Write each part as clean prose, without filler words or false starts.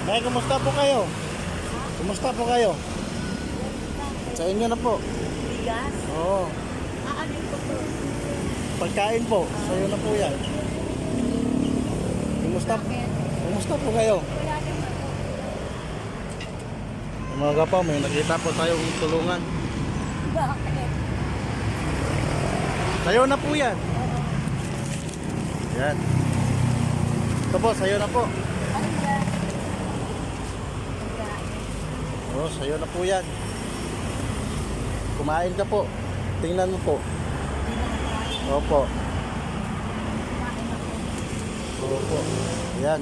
Nay, kumusta po kayo? Kumusta po kayo? Sa inyo na po. Bigas? Oo. Ano po to? Pagkain po. Sa iyo na po yan. Kumusta po? Kumusta po kayo? Wala naman po. Umaga pa, may nakita po tayong tulungan. Bakit? Sayo na po yan. Yan. Ito po, sayo na po. Ano yan? Oo, sayo na po yan. Kumain ka po. Tingnan mo po. Opo. Opo. Yan.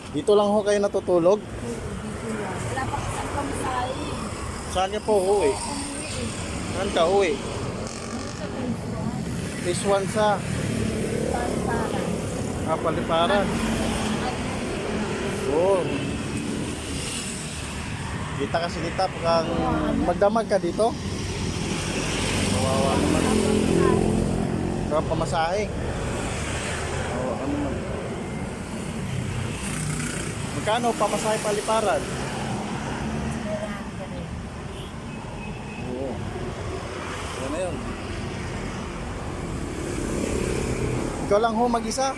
Dito lang ho kayo natutulog? Wala pa kasang kamisahin. Saan ka po uwi? Saan ka uwi? This one sa Paliparan. Oo. Kita kasi dito pag magdamag ka dito. Kawawa naman. Kaya pamasahe. Oo, ano naman. Magkano pamasahe Paliparan? Oo. Yan na yun. Ikaw lang ho mag-isa.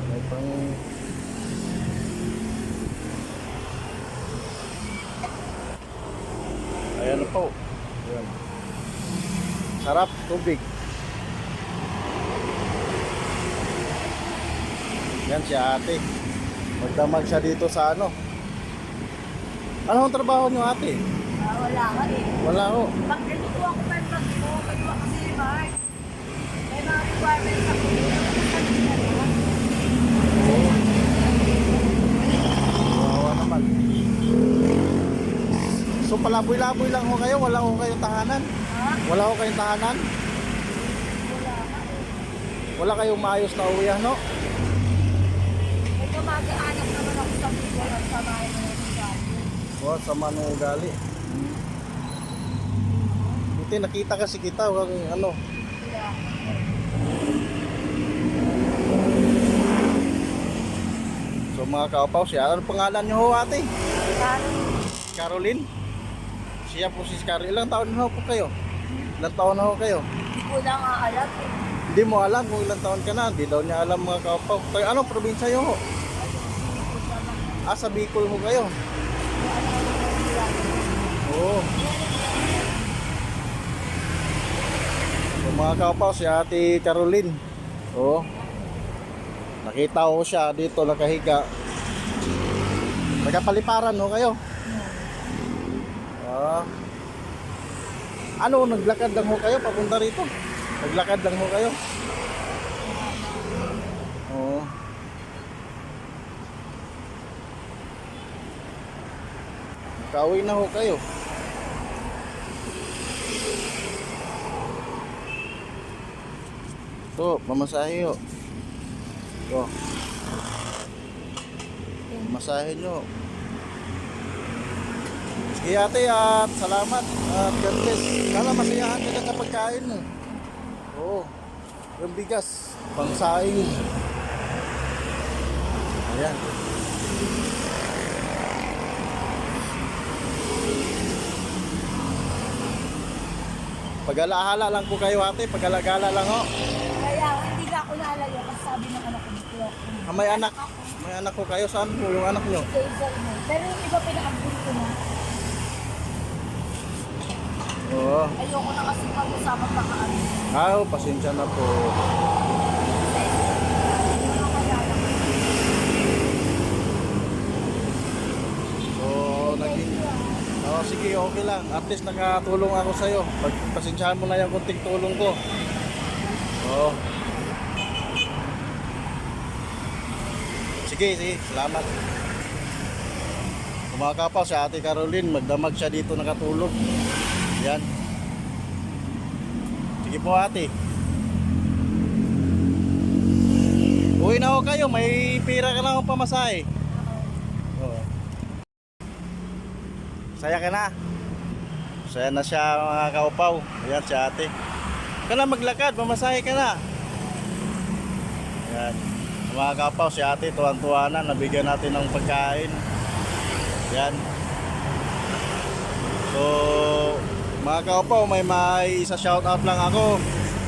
May pang... Ayan na po. Ayan. Sarap, tubig. Yan si ate. Magdamag siya dito sa ano. Ano ang trabaho niyo ate? Wala ka eh. Wala ho. Pag ganito ako pa yung pag-iwa kasi Mark. May mga requirements ako. Oo. Wawa naman. So palaboy-laboy lang ho kayo? Wala ho kayong tahanan? Ha? Wala ho kayong tahanan? Wala ka eh. Wala kayong maayos na uwi no? May kamag-anak naman ako sa Bicol at sa bahay ng ugali. O, sama ng ugali. Buti nakita kasi kita, ano. Wala. So mga kaupaw siya, ano pangalan niyo ho ate? Parang Caroline? Siya po si Caroline. Ilang taon na ho po kayo? Ilang taon na ho kayo? hindi ko lang alam eh. Hindi mo alam kung ilang taon ka na. Hindi daw niya alam mga kaupaw. Tayo, ano probinsya niyo ho? Sa Bicol ho kayo? Oo. So mga kaupaw si ate Caroline. Oo. Nakita ko siya dito nakahiga. Nagkapaliparan ho kayo? Ano, naglakad lang ho kayo papunta rito? Naglakad lang ho kayo? Oo. Kauwi na ho kayo. Ito, mamasahe ho. Ito. Masahe nyo. Sige ate at salamat at God bless. Sana masiyahan ka sa pagkain mo. Oo. Yung bigas, pangsaing. Ayan. Pag-alahala lang po kayo ate, pag-alagala lang ho. Kaya hindi ka ako nalayo kasi sabi ng anak ko dito. May anak ko kayo, saan po yung anak nyo? Hazel mo. Pero yung iba pinakabot ko na. Oo. Ayoko na kasi pag-usapan pa kaano. Pasensya na po. So, naging... sige, okay lang. At least nakatulong ako sa'yo. Pasensyahan mo na yung kunting tulong ko. Oo. Sige, salamat. Kumaka pa si ate Caroline, magdamag siya dito nakatulog. Yan. Sige po ate. Uwi na ako kayo, may pira ka na akong pamasahe. Oo. Saya ka na. Saya na siya mga kaupaw. Ayan si ate. Ka na maglakad, mamasahe ka na. Yan. Mga kapaw, si ate tuwan-tuwa na, nabigyan natin ng pagkain. Yan. So, mga kapaw, may isa shoutout lang ako.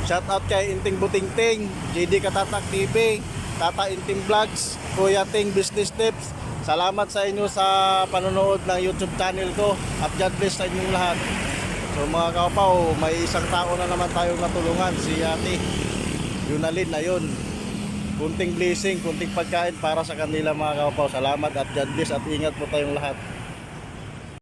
Shoutout kay Inting Butingting, JD Katatak TV, Tata Inting Vlogs, Kuya Ting Business Tips. Salamat sa inyo sa panonood ng YouTube channel ko at God bless sa inyong lahat. So mga kapaw, may isang tao na naman tayong natulungan, si ate Yunalin na yun. Kunting blessing, kunting pagkain para sa kanila mga kapaw. Salamat at God bless at ingat po tayong lahat.